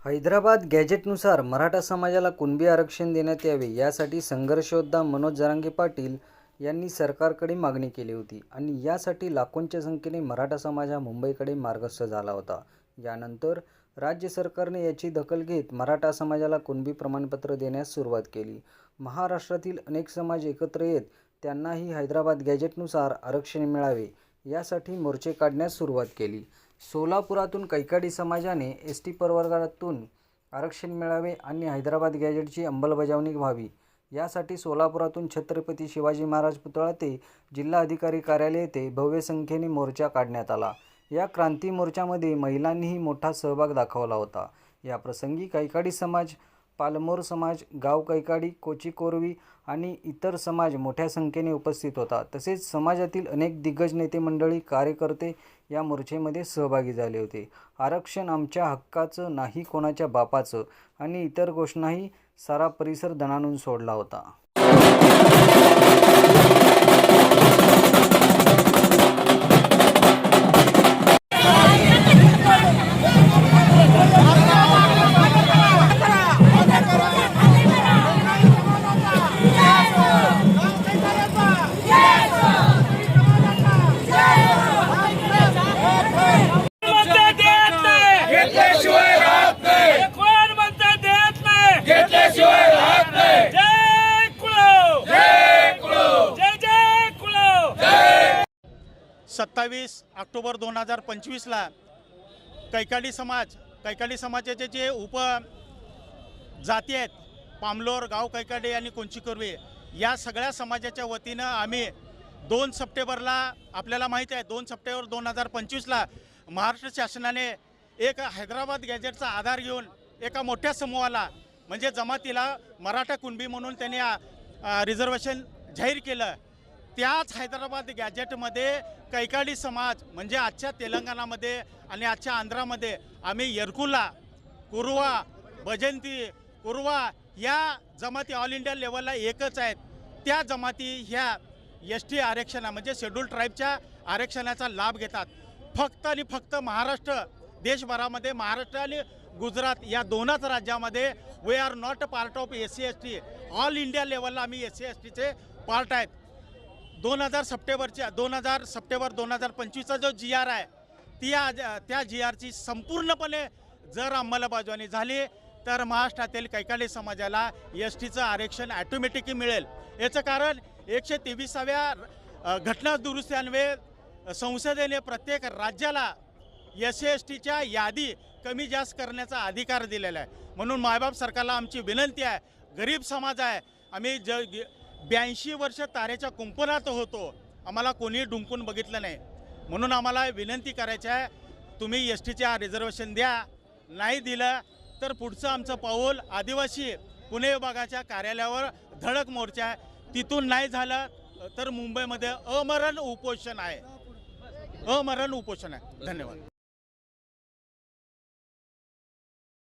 हैदराबाद गॅजेटनुसार मराठा समाजाला कुणबी आरक्षण देण्यात यावे यासाठी संघर्षयोद्धा मनोज जरांगे पाटील यांनी सरकारकडे मागणी केली होती आणि यासाठी लाखोंच्या संख्येने मराठा समाज हा मुंबईकडे मार्गस्थ झाला होता। यानंतर राज्य सरकारने याची दखल घेत मराठा समाजाला कुणबी प्रमाणपत्र देण्यास सुरुवात केली। महाराष्ट्रातील अनेक समाज एकत्र येत त्यांनाही हैदराबाद गॅजेटनुसार आरक्षण मिळावे यासाठी मोर्चे काढण्यास सुरुवात केली। सोलापुरातून कैकाडी समाजाने एसटी प्रवर्गातून आरक्षण मिळावे आणि हैदराबाद गॅजेटची अंमलबजावणी व्हावी यासाठी सोलापुरातून छत्रपती शिवाजी महाराज पुतळा ते जिल्हाधिकारी कार्यालय येथे भव्य संख्येने मोर्चा काढण्यात आला। या क्रांती मोर्चामध्ये महिलांनीही मोठा सहभाग दाखवला होता। या प्रसंगी कैकाडी समाज, पालमोर समाज, गाव कैकाडी, कोची कोरवी आणि इतर समाज मोठ्या संख्येने उपस्थित होता। तसेच समाजातील अनेक दिग्गज नेते मंडळी, कार्यकर्ते या मोर्चेमध्ये सहभागी झाले होते। आरक्षण आमच्या हक्काचं नाही कोणाच्या बापाचं आणि इतर घोषणाही सारा परिसर दणाणून सोडला होता। ऑक्टोबर 2025ला कैकाडी समाजाचे जे उप जाती आहेत, पामलोर, गाव कैकाडी आणि कोंची कोरवी, या सगळ्या समाजाच्या वतीनं आम्ही 2 सप्टेंबरला, आपल्याला माहिती आहे 2 सप्टेंबर 2025ला महाराष्ट्र शासनाने एक हैदराबाद गॅजेटचा आधार घेऊन एका मोठ्या समूहाला म्हणजे जमातीला मराठा कुणबी म्हणून त्यांनी रिझर्वेशन जाहीर केलं। त्याच हैदराबाद गॅजेटमध्ये कैकाडी समाज म्हणजे आजच्या तेलंगणामध्ये आणि आजच्या आंध्रामध्ये आम्ही येरकुला, कुरवा, भजंती, कुरवा या जमाती ऑल इंडिया लेवलला एकच आहेत। त्या जमाती ह्या एसटी आरक्षणा म्हणजे शेड्यूल ट्राईबच्या आरक्षणाचा लाभ घेतात। फक्त आणि फक्त महाराष्ट्र, देशभरामध्ये महाराष्ट्र आणि गुजरात या दोनच राज्यामध्ये we are not a part of SC ST। All India लेवलला आम्ही SC STचे पार्ट आहेत। 2000 सप्टेंबर 2025चा जो GR आहे त्या GRची संपूर्णपणे जर अंमलबजावणी झाली तर महाराष्ट्रातील कैकाडी समाजाला STचं आरक्षण ऑटोमॅटिकली मिळेल। याचं कारण 123व्या घटना दुरुस्ती अन्वये संसदेने प्रत्येक राज्याला SC STच्या यादी कमी जास्त करण्याचा अधिकार दिलेला आहे। म्हणून मायबाप सरकारला आमची विनंती आहे, गरीब समाज आहे, आम्ही 82 वर्ष तारेच्या कुंपणात होतो, आम्हाला कोणी डुंकून बघितलं नाही। म्हणून आम्हाला विनंती करायची आहे, तुम्ही STचे रिझर्वेशन द्या, नाही दिलं तर पुढचं आमचं पाऊल आदिवासी पुणे विभागाच्या कार्यालयावर धडक मोर्चा आहे। तिथून नाही झालं तर मुंबईमध्ये अमरण उपोषण आहे। धन्यवाद।